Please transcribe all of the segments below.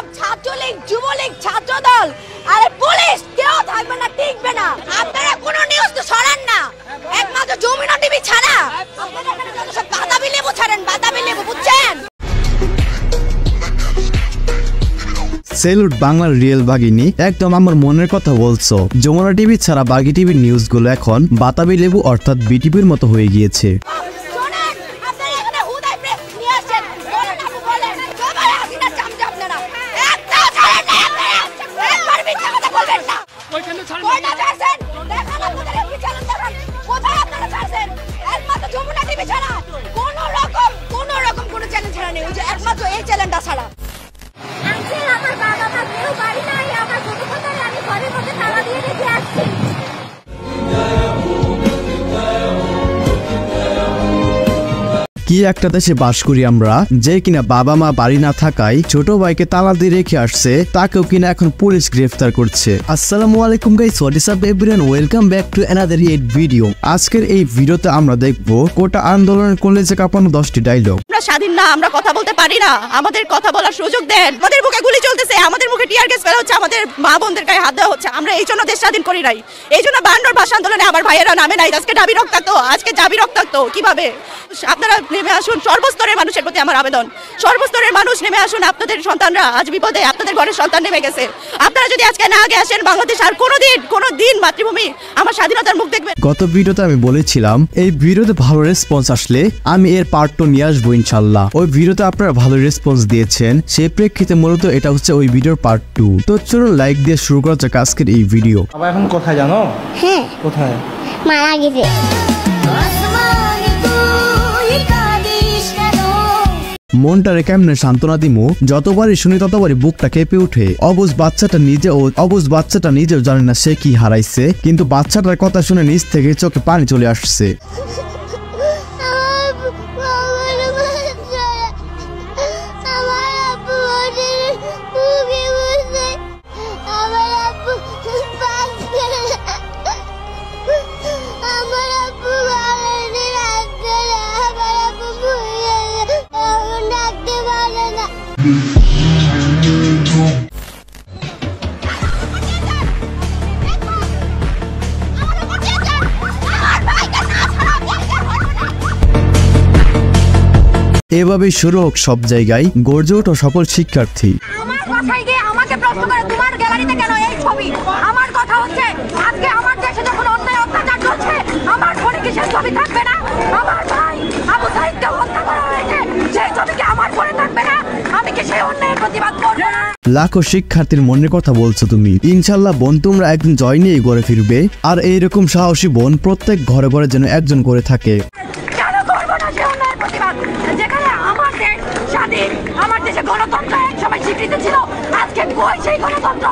এইসব ছাত্রলীগ যুবলীগ ছাত্রদল আর পুলিশ কেউ থাকবে না, টিকবে না। আপনারা কোনো নিউজ তো ছড়ান না, একমাত্র যমুনা টিভি ছাড়া। আপনারা এখানে যত সব বাতাবি লেবু ছাড়েন, বাতাবি লেবু, বুঝছেন? সেলুট বাংলার রিয়েল বাগিনী, একদম আমার মনের কথা বলছো। যমুনা টিভি ছাড়া বাগি টিভির নিউজগুলো এখন বাতাবি লেবু অর্থাৎ বিটিভির মতো হয়ে গিয়েছে। একমাত্র এই চ্যানেলটা ছাড়া। কি একটা দেশে বাস করি আমরা, যে কিনা বাবা মা বাড়ি না থাকায় ছোট ভাইকে তালা দিয়ে রেখে আসছে, তাকেও কিনা এখন পুলিশ গ্রেফতার করছে। আসসালামু আলাইকুম guys, what is up everyone, welcome back to another it video. আজকের এই ভিডিওতে আমরা দেখবো কোটা আন্দোলনের কলেজে কাঁপানো 10টি ডায়লগ। আমরা স্বাধীন না, আমরা কথা বলতে পারি না, আমাদের কথা বলার সুযোগ দেন। আমাদের মুখে গুলি চলতেছে, আমাদের মুখে টিয়ার গ্যাস ফেলা হচ্ছে, আমাদের মা বোনদের গায়ে হাত দেওয়া হচ্ছে। আমরা এই জন্য দেশ স্বাধীন করি নাই, এই জন্য 52 ভাষা আন্দোলনে আমার ভাইয়েরা নামে নাই। আজকে দাবি রক্তাক্ত, আজকে দাবি রক্তাক্ত। কিভাবে? আপনারা নেমে আসুন, সর্বস্তরের মানুষের প্রতি আমার আবেদন, সর্বস্তরের মানুষ নেমে আসুন। আপনাদের সন্তানরা আজ বিপদে, আপনাদের ঘরের সন্তান নেমে গেছে। আপনারা যদি আজকে না আগে আসেন, বাংলাদেশ আর কোনোদিন মাতৃভূমি আমার স্বাধীনতার মুখ দেখবে। গত ভিডিওতে আমি বলেছিলাম এই ভিডিওতে ভালো রেসপন্স আসলে আমি এর পার্ট 2 নিয়ে আসবো ইনশাল্লাহ। ওই ভিডিওতে আপনারা ভালো রেসপন্স দিয়েছেন, সেই প্রেক্ষিতে মূলত এটা হচ্ছে ওই ভিডিওর পার্ট 2। তো চলুন লাইক দিয়ে শুরু করা যাক আজকের এই ভিডিও। বাবা এখন কোথায় জানো? হ্যাঁ, কোথায়? মারা গেছে। মনটারে কেমনে সান্ত্বনা দিমু, যতবারই শুনি ততবারই বুকটা কেঁপে উঠে। অবুঝ বাচ্চাটা নিজেও জানে না সে কি হারাইছে, কিন্তু বাচ্চাটার কথা শুনে নিজ থেকে চোখে পানি চলে আসছে। এভাবেই শুরু হোক সব জায়গায়, গর্জে ওঠো সকল শিক্ষার্থী। আমার বাসায় গিয়ে আমাকে প্রশ্ন করে তোমার গ্যালারিতে কেন এই ছবি? আমার কথা হচ্ছে আজকে আমার দেশে যখন অন্যায় অত্যাচার চলছে, আমার ফোনে কি সেই ছবি থাকবে না? আমার ভাই আবু সাইদকে হত্যা করা হয়েছে, সেই ছবি কি আমার ফোনে থাকবে না? আমি কি সেই অন্যায়ের প্রতিবাদ করব না? লাখো শিক্ষার্থীর মনের কথা বলছো তুমি। ইনশাল্লাহ বোন, তোমরা একদিন জয় নিয়ে ঘরে ফিরবে, আর এইরকম সাহসী বোন প্রত্যেক ঘরে ঘরে যেন একজন করে থাকে। কেন করবো না সেই অন্যায়ের প্রতিবাদ? যেখানে আমার দেশ স্বাধীন, আমার দেশে গণতন্ত্র এক সময় স্বীকৃতি ছিল, আজকে কই সেই গণতন্ত্র?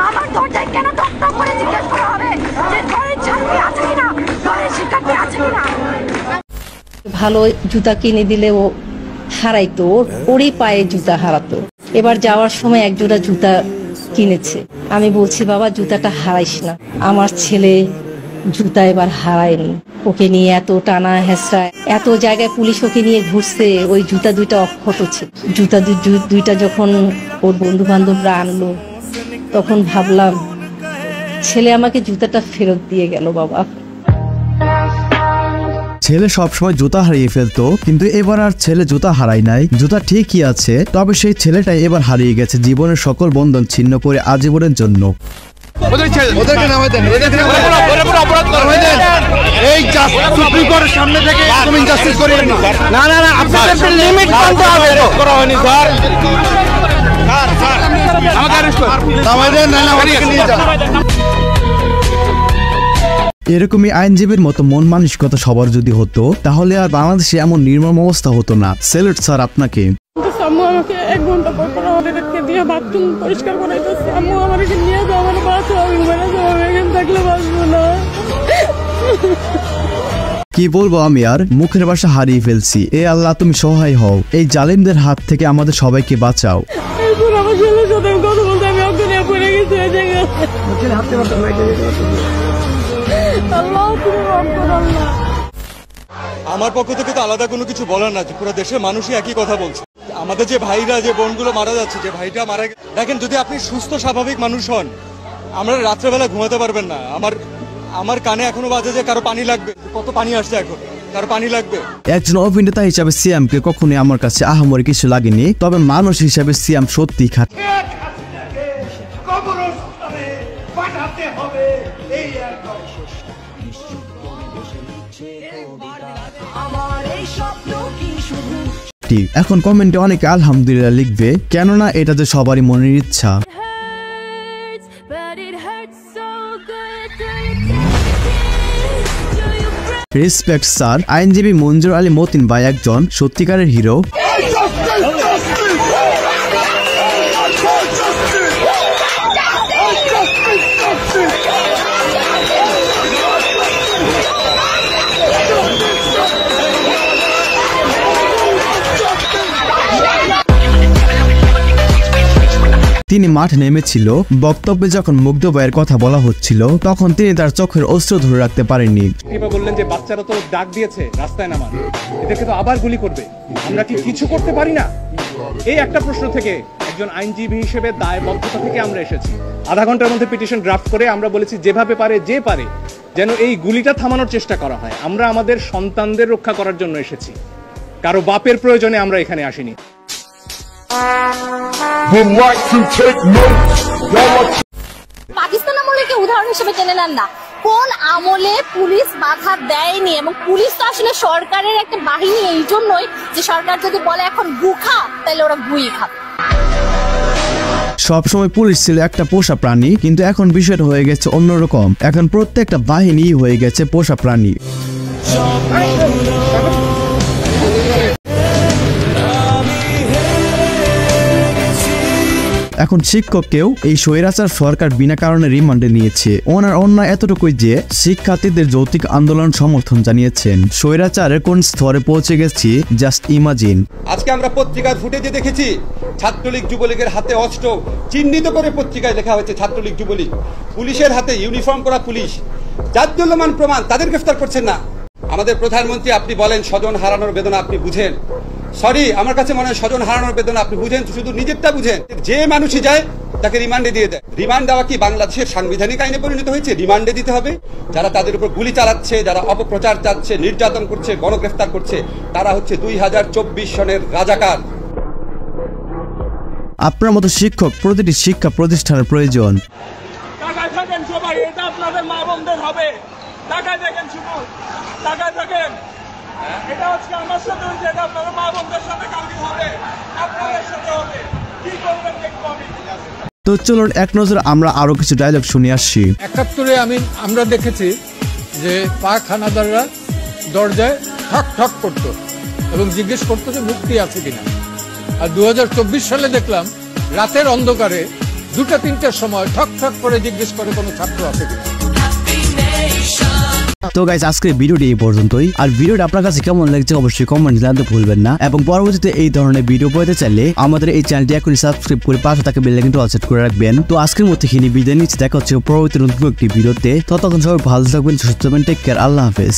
আমার দরজায় কেন টক করে জিজ্ঞেস করা হবে যে ঘরের ছাত্রী আছে কিনা, ঘরের শিক্ষার্থী আছে কিনা? ভালো জুতা কিনে দিলে ও হারাইতো, ওরই পায়ে জুতা হারাতো। এবার যাওয়ার সময় এক জোড়া জুতা কিনেছে। আমি বলছি বাবা জুতাটা হারাইস না। আমার ছেলে জুতা এবার হারায়নি, ওকে নিয়ে এত টানা হেঁচড়া, এত জায়গায় পুলিশ ওকে নিয়ে ঘুরছে, ওই জুতা দুইটা অক্ষত ছিল। জুতা দুইটা যখন ওর বন্ধু বান্ধবরা আনলো, তখন ভাবলাম ছেলে আমাকে জুতাটা ফেরত দিয়ে গেল বাবা। ছেলে সবসময় জুতা হারিয়ে ফেলতো, কিন্তু এবার আর ছেলে জুতা হারায় নাই, জুতা ঠিকই আছে, তবে সেই ছেলেটাই এবার হারিয়ে গেছে জীবনের সকল বন্ধন ছিন্ন করে আজীবনের জন্য। ওদেরকে নামাই দেন, অপরাধ নামাই দেন। এই সুপ্রিম কোর্টের সামনে থেকে তুমি জাস্টিস করিয়েন না। না না না, আপনাদের লিমিট মানতে হবে। করা হয়নি স্যার, আমাকে অ্যারেস্ট করুন, নামাই দেন, না না ওদিকে নিয়ে যান। এরকমই আইনজীবীর মতো মন মানসিকতা সবার যদি হতো, তাহলে আর বাংলাদেশে এমন নির্মম অবস্থা হতো না। স্যালুট স্যার আপনাকে। আম্মু আমাকে 1 ঘন্টা পর আমাদেরকে দিয়ে বাথরুম পরিষ্কার করাইতেছে। আম্মু আমাকে নিয়ে যাও, আমার বাঁচো, আমি মরে যাবো, আমি এখানে থাকলে বাঁচবো না। কি বলবো আমি আর, মুখের ভাষা হারিয়ে ফেলছি। এ আল্লাহ তুমি সহায় হও, এই জালিমদের হাত থেকে আমাদের সবাইকে বাঁচাও। এরপর আমার ছেলের সাথে কথা বলতে আমি অজ্ঞানে পড়ে গেছি ওই জায়গায়। আল্লাহ তুমি মাফ করো আল্লাহ। আমার পক্ষ থেকে তো আলাদা কোনো কিছু বলার না, পুরো দেশের মানুষই একই কথা বলছে। আমাদের যে ভাইরা যে বোনগুলো মারা যাচ্ছে, যে ভাইটা মারা গেছে, দেখেন যদি আপনি সুস্থ স্বাভাবিক মানুষ হন, আমরা রাত্রেবেলা ঘুমাতে পারবেন না। আমার কানে এখনো বাজে যে কারো পানি লাগবে, কত পানি আসছে এখন, কারো পানি লাগবে। একজন অভিনেতা হিসাবে সিয়ামকে কখনোই আমার কাছে আহামরি কিছু লাগেনি, তবে মানুষ হিসাবে সিয়াম সত্যি খারাপ। এখন কমেন্টে অনেকে আলহামদুলিল্লাহ লিখবে, কেননা এটা যে সবারই মনের ইচ্ছা। রেসপেক্ট স্যার, আইনজীবী মঞ্জুর আলী মতিন ভাই একজন সত্যিকারের হিরো। তিনি মাঠে নেমেছিল। বক্তব্যে যখন মুগ্ধ ভাইয়ের কথা বলা হচ্ছিল, তখন তিনি তার চোখের অস্ত্র ধরে রাখতে পারেননি। বললেন যে বাচ্চারা তো ডাক দিয়েছে রাস্তায় নামার, এদেরকে তো আবার গুলি করবে, আমরা কি কিছু করতে পারি না? এই একটা প্রশ্ন থেকে একজন আইনজীবী হিসেবে দায়বদ্ধতা থেকে আমরা এসেছি। আধা ঘন্টার মধ্যে পিটিশন ড্রাফট করে আমরা বলেছি যেভাবে পারে যে পারে যেন এই গুলিটা থামানোর চেষ্টা করা হয়। আমরা আমাদের সন্তানদের রক্ষা করার জন্য এসেছি, কারো বাপের প্রয়োজনে আমরা এখানে আসিনি। পাকিস্তান আমলকে উদাহরণ হিসেবে টেনে নেন না, কোন আমলে পুলিশ বাধা দেয়নি, এবং পুলিশ তো আসলে সরকারের একটা বাহিনী, এই জন্যই যে সরকার যদি বলে এখন গু খা, তাহলে ওরা গুই খাবে। সবসময় পুলিশ ছিল একটা পোষা প্রাণী, কিন্তু এখন বিষয়টা হয়ে গেছে অন্যরকম। এখন প্রত্যেকটা বাহিনী হয়ে গেছে পোষা প্রাণী। এখন শিক্ষককেও এই স্বৈরাচার সরকার বিনা কারণে রিমান্ডে নিয়েছে। ওনার অন্যায় এতটুকুই যে শিক্ষার্থীদের যৌক্তিক আন্দোলন সমর্থন জানিয়েছেন। স্বৈরাচারের কোন স্তরে পৌঁছে গেছি জাস্ট ইমাজিন। আজকে আমরা পত্রিকার ফুটেজে দেখেছি ছাত্রলীগ যুবলীগের হাতে অস্ত্র চিহ্নিত করে পত্রিকায় লেখা হয়েছে ছাত্রলীগ যুবলীগ, পুলিশের হাতে ইউনিফর্ম করা পুলিশ, জাজ্জল্যমান প্রমাণ, তাদের গ্রেফতার করছেন না। আমাদের প্রধানমন্ত্রী আপনি বলেন স্বজন হারানোর বেদনা আপনি বুঝেন। সরি, আমার কাছে মনে হয় স্বজন হারানোর বেদনা আপনি বুঝেন, শুধু নিজেরটা বুঝেন। যে মানুষই যায় তাকে রিমান্ডে দিয়ে দেয়। রিমান্ড দেওয়া কি বাংলাদেশের সাংবিধানিক আইনে পরিণত হয়েছে? রিমান্ডে দিতে হবে। যারা তাদের উপর গুলি চালাচ্ছে, যারা অপপ্রচার চাচ্ছে, নির্যাতন করছে, গণগ্রেফতার করছে, তারা হচ্ছে 2024 সনের রাজাকার। আপনার মতো শিক্ষক প্রতিটি শিক্ষা প্রতিষ্ঠানের প্রয়োজন। টাকায় থাকেন সবাই, এটা আপনাদের মা বোনদের হবে। টাকায় থাকেন, শুধু টাকায় থাকেন। এটা হচ্ছে আমার সাথে হয়েছে, এটা আপনাদের মা বোনদের সাথে কালকে হবে, আপনাদের সাথে হবে। কি করবেন দেখবো আমি। তো চলুন এক নজর আমরা আরো কিছু ডায়লগ শুনে আসছি। 71-এ আমরা দেখেছি যে পাক হানাদাররা দরজায় ঠক ঠক করতো এবং জিজ্ঞেস করতো যে মুক্তি আছে কিনা। আর 2024 সালে দেখলাম রাতের অন্ধকারে 2টা-3টার সময় ঠক ঠক করে জিজ্ঞেস করে কোনো ছাত্র আছে কিনা। তো গাইস, আজকের ভিডিওটি এই পর্যন্তই। আর ভিডিওটা আপনার কাছে কেমন লাগছে অবশ্যই কমেন্ট জানাতে ভুলবেন না। এবং পরবর্তীতে এই ধরনের ভিডিও পেতে চাইলে আমাদের এই চ্যানেলটি এখনই সাবস্ক্রাইব করে পাশে থাকা বেল আইকনটি অল সেট করে রাখবেন। তো আজকের মতো এখানে বিদায় নিচ্ছি, দেখা হচ্ছে পরবর্তী নতুন একটি ভিডিওতে। ততক্ষণ সবাই ভালো থাকবেন, সুস্থ থাকবেন, টেক কেয়ার, আল্লাহ হাফেজ।